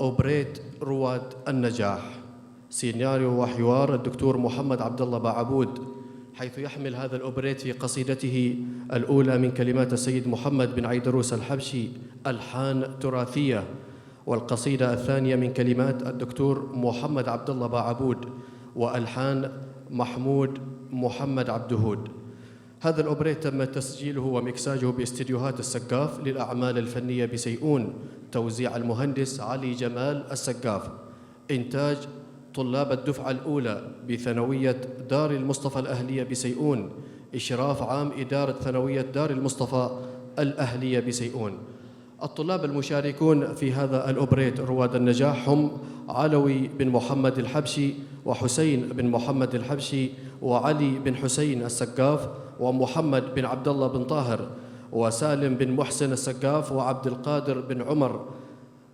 أوبريت رواد النجاح. سيناريو وحوار الدكتور محمد عبد الله باعبود، حيث يحمل هذا الأوبريت في قصيدته الأولى من كلمات السيد محمد بن عيدروس الحبشي ألحان تراثية، والقصيدة الثانية من كلمات الدكتور محمد عبد الله باعبود وألحان محمود محمد عبدهود. هذا الأوبريت تم تسجيله ومكساجه باستديوهات السقاف للأعمال الفنية بسيئون، توزيع المهندس علي جمال السقاف، إنتاج طلاب الدفعة الأولى بثانوية دار المصطفى الأهلية بسيئون، إشراف عام إدارة ثانوية دار المصطفى الأهلية بسيئون. الطلاب المشاركون في هذا الأوبريت رواد النجاح هم علوي بن محمد الحبشي وحسين بن محمد الحبشي وعلي بن حسين السقاف ومحمد بن عبد الله بن طاهر وسالم بن محسن السقاف وعبد القادر بن عمر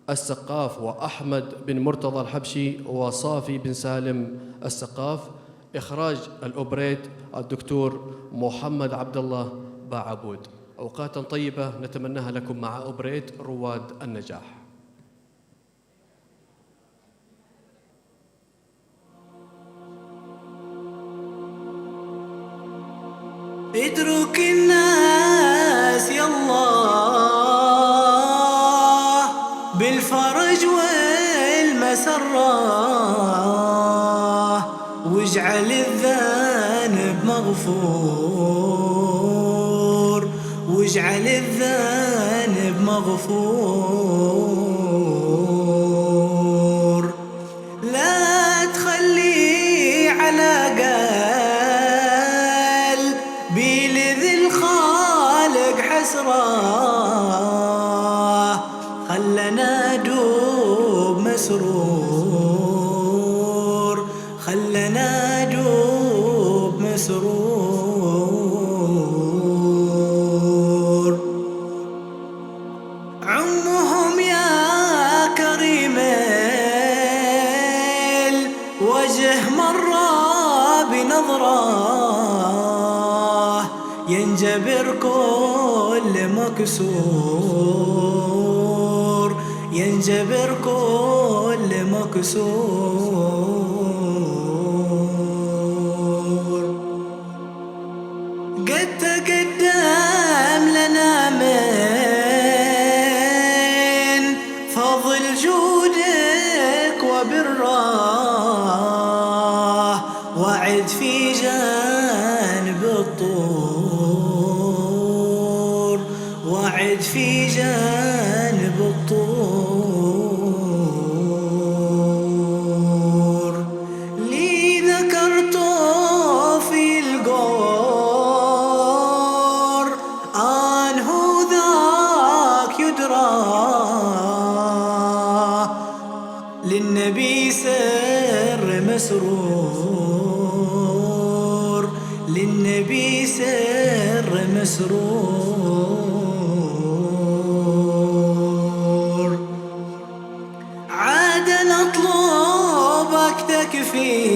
السقاف وأحمد بن مرتضى الحبشي وصافي بن سالم السقاف. إخراج الأوبريت الدكتور محمد عبد الله باعبود. أوقاتا طيبة نتمناها لكم مع أوبريت رواد النجاح. اترك الناس يلا بالفرج والمسرة، واجعل الذنب مغفور، واجعل الذنب مغفور. لا تخلي على قلبي لذي الخالق حسرة، خلنا دوب مسرور، خلنا دوب مسرور. عمهم يا كريم الوجه مرة بنظرة، ينجبر كل مكسور، ينجبر كل مكسور. قد تقدم لنا من فضل جودك وبره، وعد في جانب الطور، وعد في جانب الطور. لي ذكرته في القور آنه ذاك يدرى، للنبي سر مسرور، للنبي سر مسرور. عاد نطلبك تكفينا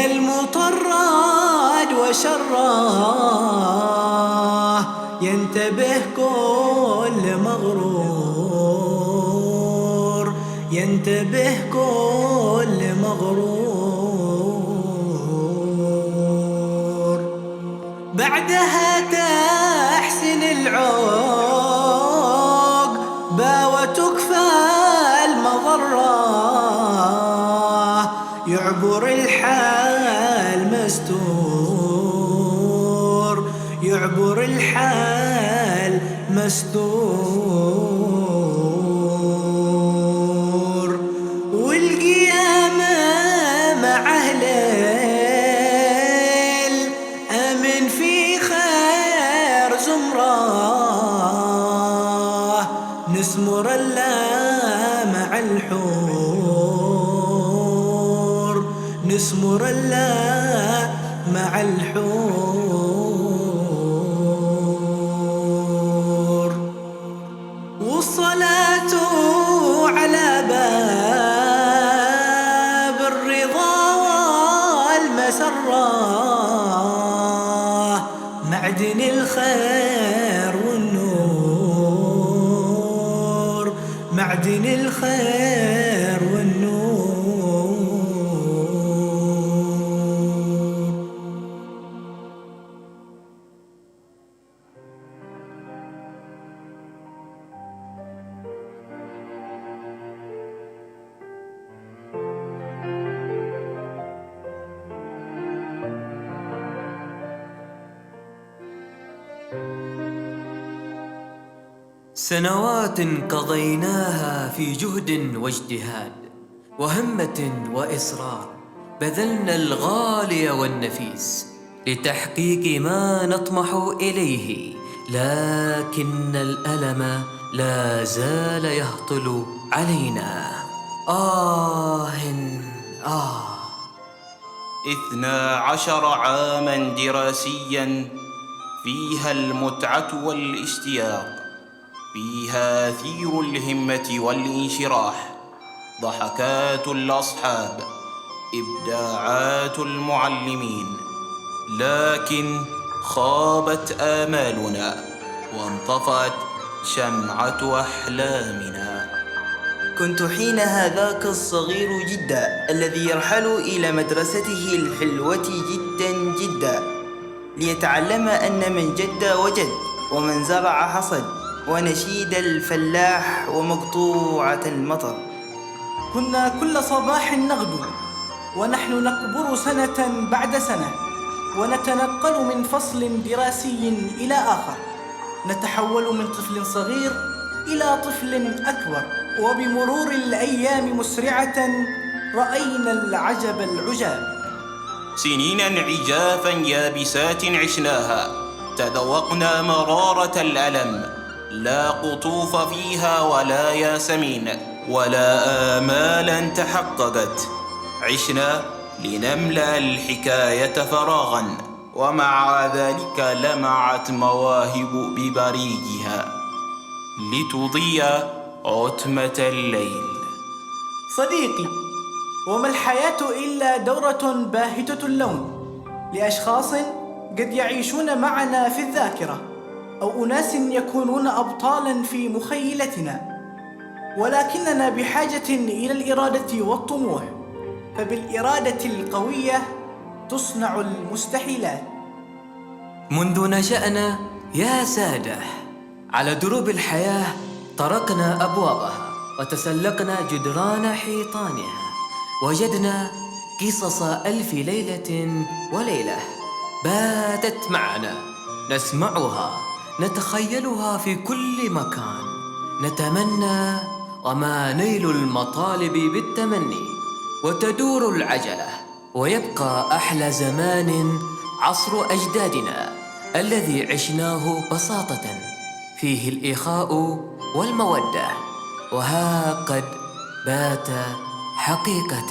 المطرد وشره، ينتبه كل مغرور، ينتبه كل مغرور. بعدها تحسن العقبى وتكفى المضرة، يعبر الحال مستور، يعبر الحال مستور. والقيامة مع أهل الأمن في خير زمرة، نسمر الله مع الحور، نسمر الله مع الحور. والصلاة على باب الرضا والمسرة، معدن الخير والنور، معدن الخير والنور. سنوات قضيناها في جهد واجتهاد وهمة وإصرار، بذلنا الغالي والنفيس لتحقيق ما نطمح إليه، لكن الألم لا زال يهطل علينا. 12 عاماً دراسياً، فيها المتعة والاشتياق، فيها ثير الهمة والانشراح، ضحكات الأصحاب، إبداعات المعلمين. لكن خابت آمالنا وانطفأت شمعة أحلامنا. كنت حينها ذاك الصغير جدا الذي يرحل إلى مدرسته الحلوة جدا جدا، ليتعلم أن من جد وجد، ومن زرع حصد، ونشيد الفلاح ومقطوعة المطر. كنا كل صباح نغدو ونحن نكبر سنة بعد سنة، ونتنقل من فصل دراسي إلى آخر، نتحول من طفل صغير إلى طفل أكبر، وبمرور الأيام مسرعة رأينا العجب العجاب. سنيناً عجافاً يابسات عشناها، تذوقنا مرارة الألم، لا قطوف فيها ولا ياسمين ولا آمالاً تحققت. عشنا لنملأ الحكاية فراغاً، ومع ذلك لمعت مواهب ببريقها لتضيء عتمة الليل. صديقي، وما الحياة إلا دورة باهتة اللون لأشخاص قد يعيشون معنا في الذاكرة، أو أناس يكونون أبطالاً في مخيلتنا، ولكننا بحاجة إلى الإرادة والطموح، فبالإرادة القوية تصنع المستحيلات. منذ نشأنا يا سادة على دروب الحياة، طرقنا أبوابها وتسلقنا جدران حيطانها، وجدنا قصص 1000 ليلة وليلة باتت معنا، نسمعها، نتخيلها في كل مكان، نتمنى وما نيل المطالب بالتمني، وتدور العجلة، ويبقى أحلى زمان عصر أجدادنا الذي عشناه بساطة، فيه الإخاء والمودة، وها قد بات حقيقة.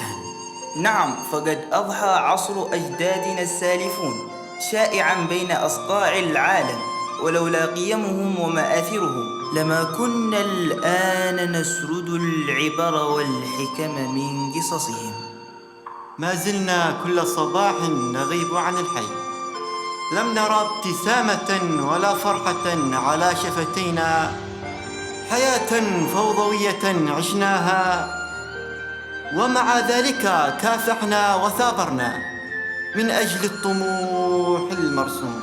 نعم، فقد أضحى عصر أجدادنا السالفون شائعاً بين أصقاع العالم، ولولا قيمهم ومآثرهم لما كنا الآن نسرد العبر والحكم من قصصهم. ما زلنا كل صباح نغيب عن الحي، لم نرى ابتسامة ولا فرحة على شفتينا. حياة فوضوية عشناها، ومع ذلك كافحنا وثابرنا من أجل الطموح المرسوم.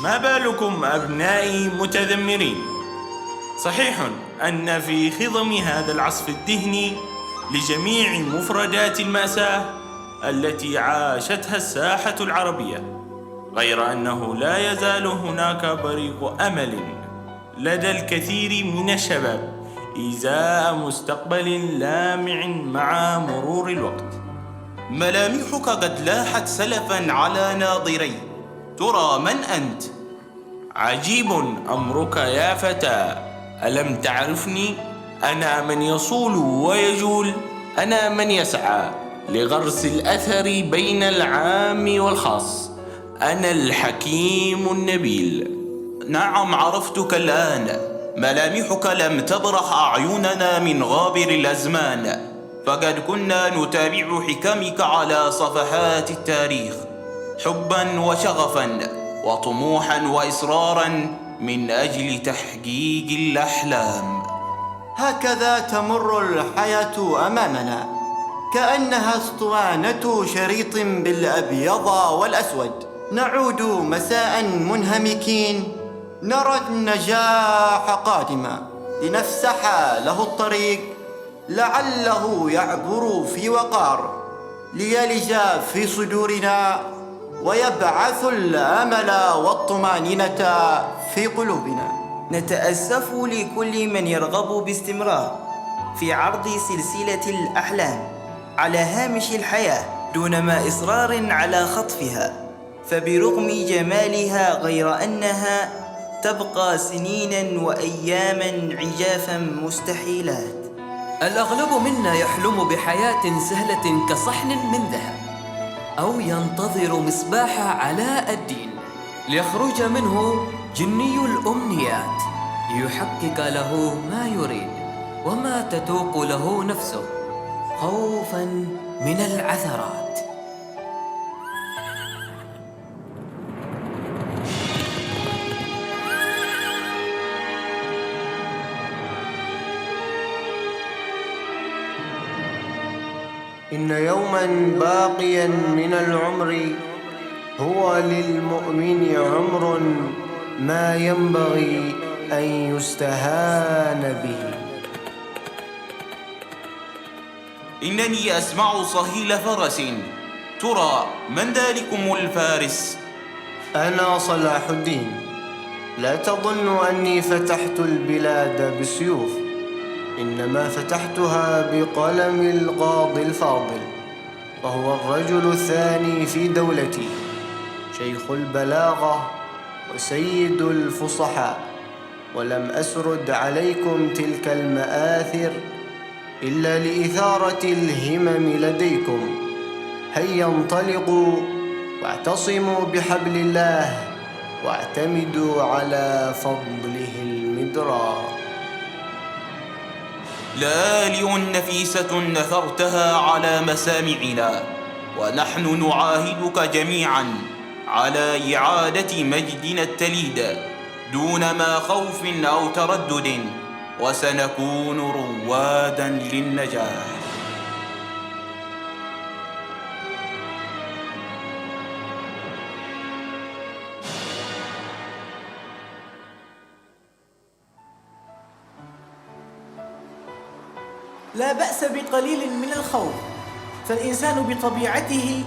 ما بالكم أبنائي متذمرين؟ صحيح أن في خضم هذا العصف الذهني لجميع مفردات المأساة التي عاشتها الساحة العربية، غير أنه لا يزال هناك بريق أمل لدى الكثير من الشباب إزاء مستقبل لامع مع مرور الوقت. ملامحك قد لاحت سلفاً على ناظري، ترى من أنت؟ عجيب أمرك يا فتى، ألم تعرفني؟ أنا من يصول ويجول، أنا من يسعى لغرس الأثر بين العام والخاص، أنا الحكيم النبيل. نعم، عرفتك الآن. ملامحك لم تبرح أعيننا من غابر الأزمان، فقد كنا نتابع حكمك على صفحات التاريخ حباً وشغفاً، وطموحا وإصرارا من أجل تحقيق الأحلام. هكذا تمر الحياة أمامنا كأنها اسطوانة شريط بالأبيض والأسود. نعود مساء منهمكين نرى النجاح قادما لنفسح له الطريق، لعله يعبر في وقار ليلج في صدورنا ويبعث الأمل والطمأنينة في قلوبنا. نتأسف لكل من يرغب باستمرار في عرض سلسلة الأحلام على هامش الحياة دون ما إصرار على خطفها، فبرغم جمالها غير أنها تبقى سنينا وأياما عجافا مستحيلات. الأغلب منا يحلم بحياة سهلة كصحن من ذهب، أو ينتظر مصباح علاء الدين ليخرج منه جني الأمنيات ليحقق له ما يريد وما تتوق له نفسه خوفا من العثرات. إن يوما باقيا من العمر هو للمؤمن عمر ما ينبغي أن يستهان به. إنني أسمع صهيل فرس، ترى من ذلكم الفارس؟ أنا صلاح الدين. لا تظن أني فتحت البلاد بالسيوف، إنما فتحتها بقلم القاضي الفاضل، وهو الرجل الثاني في دولتي، شيخ البلاغة وسيد الفصحاء. ولم أسرد عليكم تلك المآثر إلا لإثارة الهمم لديكم. هيا انطلقوا واعتصموا بحبل الله واعتمدوا على فضله المدرار. لآلئ نفيسة نثرتها على مسامعنا، ونحن نعاهدك جميعا على إعادة مجدنا التليد دون ما خوف أو تردد، وسنكون روادا للنجاح. لا بأس بقليل من الخوف، فالإنسان بطبيعته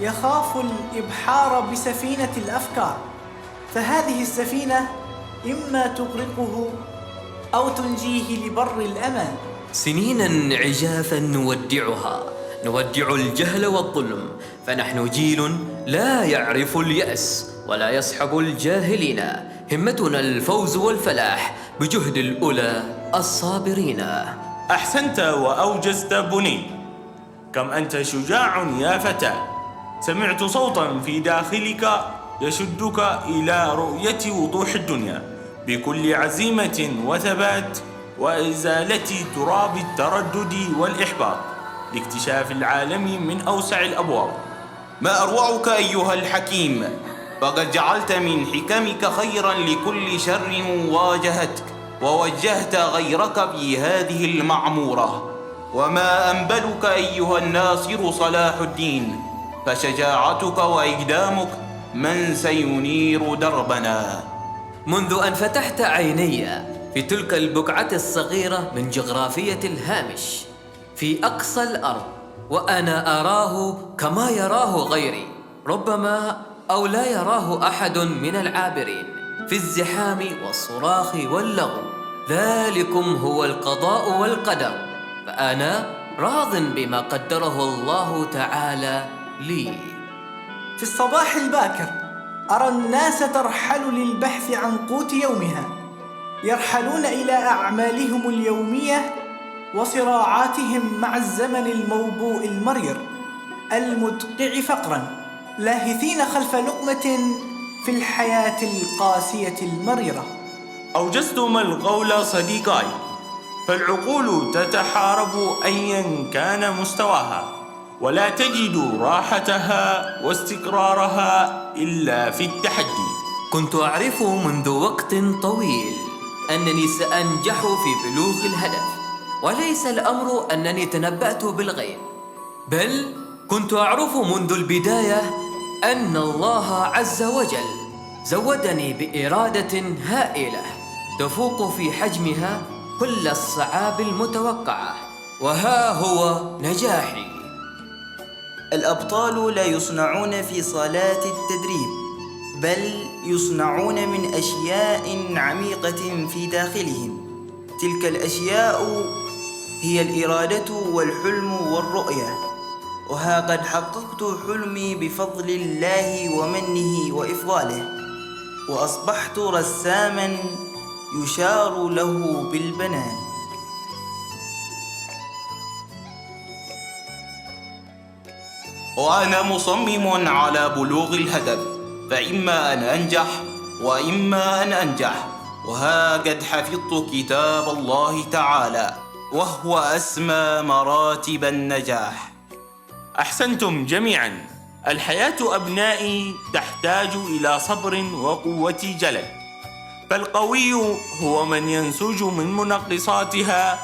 يخاف الإبحار بسفينة الأفكار، فهذه السفينة إما تغرقه أو تنجيه لبر الأمان. سنينا عجافا نودع الجهل والظلم، فنحن جيل لا يعرف اليأس ولا يصحب الجاهلين. همتنا الفوز والفلاح بجهد الأولى الصابرين. أحسنت وأوجزت بني، كم أنت شجاع يا فتى. سمعت صوتا في داخلك يشدك إلى رؤية وضوح الدنيا بكل عزيمة وثبات، وإزالة تراب التردد والإحباط لاكتشاف العالم من أوسع الأبواب. ما أروعك أيها الحكيم، فقد جعلت من حكمك خيرا لكل شر واجهتك، ووجهت غيرك في هذه المعمورة. وما أنبلك أيها الناصر صلاح الدين، فشجاعتك وإقدامك من سينير دربنا. منذ أن فتحت عيني في تلك البقعة الصغيرة من جغرافية الهامش في أقصى الأرض، وأنا أراه كما يراه غيري، ربما أو لا يراه أحد من العابرين، في الزحام والصراخ واللغو. ذلكم هو القضاء والقدر، فأنا راض بما قدره الله تعالى لي. في الصباح الباكر أرى الناس ترحل للبحث عن قوت يومها، يرحلون إلى أعمالهم اليومية وصراعاتهم مع الزمن الموبوء المرير المدقع فقرا، لاهثين خلف لقمة في الحياة القاسية المريرة. أوجزتم القول صديقاي، فالعقول تتحارب أيا كان مستواها، ولا تجد راحتها واستقرارها إلا في التحدي. كنت أعرف منذ وقت طويل أنني سأنجح في بلوغ الهدف، وليس الأمر أنني تنبأت بالغيب، بل كنت أعرف منذ البداية أن الله عز وجل زودني بإرادة هائلة تفوق في حجمها كل الصعاب المتوقعة، وها هو نجاحي. الأبطال لا يصنعون في صالات التدريب، بل يصنعون من أشياء عميقة في داخلهم. تلك الأشياء هي الإرادة والحلم والرؤية، وها قد حققت حلمي بفضل الله ومنه وإفضاله، وأصبحت رساماً يشار له بالبنان. وأنا مصمم على بلوغ الهدف، فإما أن أنجح وإما أن أنجح. وها قد حفظت كتاب الله تعالى، وهو أسمى مراتب النجاح. أحسنتم جميعاً. الحياة أبنائي تحتاج إلى صبر وقوة جلد، فالقوي هو من ينسج من منقصاتها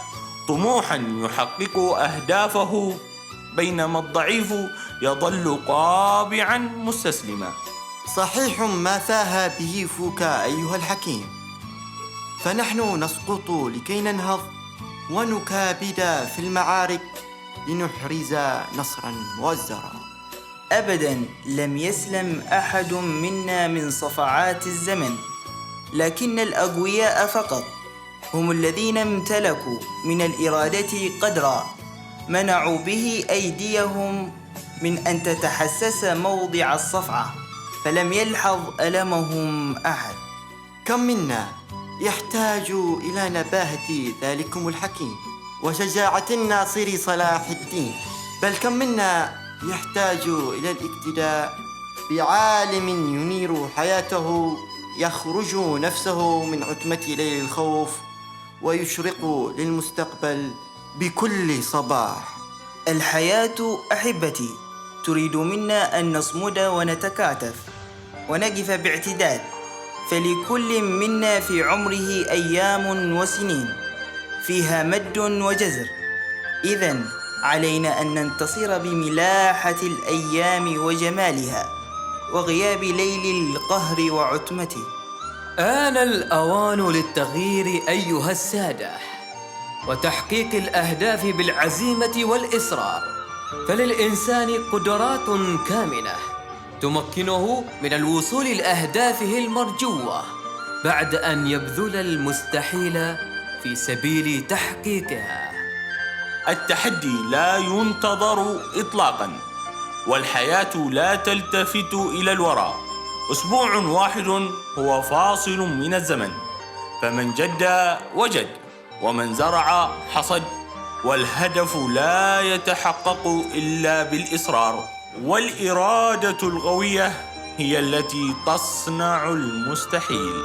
طموحاً يحقق أهدافه، بينما الضعيف يظل قابعاً مستسلما. صحيح ما ثاه به فوك أيها الحكيم، فنحن نسقط لكي ننهض ونكابد في المعارك لنحرز نصراً مؤزراً. أبداً لم يسلم أحد منا من صفعات الزمن، لكن الأقوياء فقط هم الذين امتلكوا من الإرادة قدرا منعوا به أيديهم من أن تتحسس موضع الصفعة، فلم يلحظ ألمهم أحد. كم منا يحتاج إلى نباهة ذلكم الحكيم وشجاعة الناصر صلاح الدين، بل كم منا يحتاج إلى الاقتداء بعالم ينير حياته، يخرج نفسه من عتمة ليل الخوف ويشرق للمستقبل بكل صباح. الحياة أحبتي تريد منا أن نصمد ونتكاتف ونقف باعتدال، فلكل منا في عمره أيام وسنين فيها مد وجزر. إذن علينا أن ننتصر بملاحة الأيام وجمالها وغياب ليل القهر وعتمته. آن الأوان للتغيير أيها السادة، وتحقيق الأهداف بالعزيمة والإصرار، فللإنسان قدرات كامنة تمكنه من الوصول لأهدافه المرجوة بعد أن يبذل المستحيل في سبيل تحقيقها. التحدي لا ينتظر إطلاقاً، والحياة لا تلتفت إلى الوراء. أسبوع واحد هو فاصل من الزمن، فمن جد وجد، ومن زرع حصد، والهدف لا يتحقق إلا بالإصرار، والإرادة القوية هي التي تصنع المستحيل.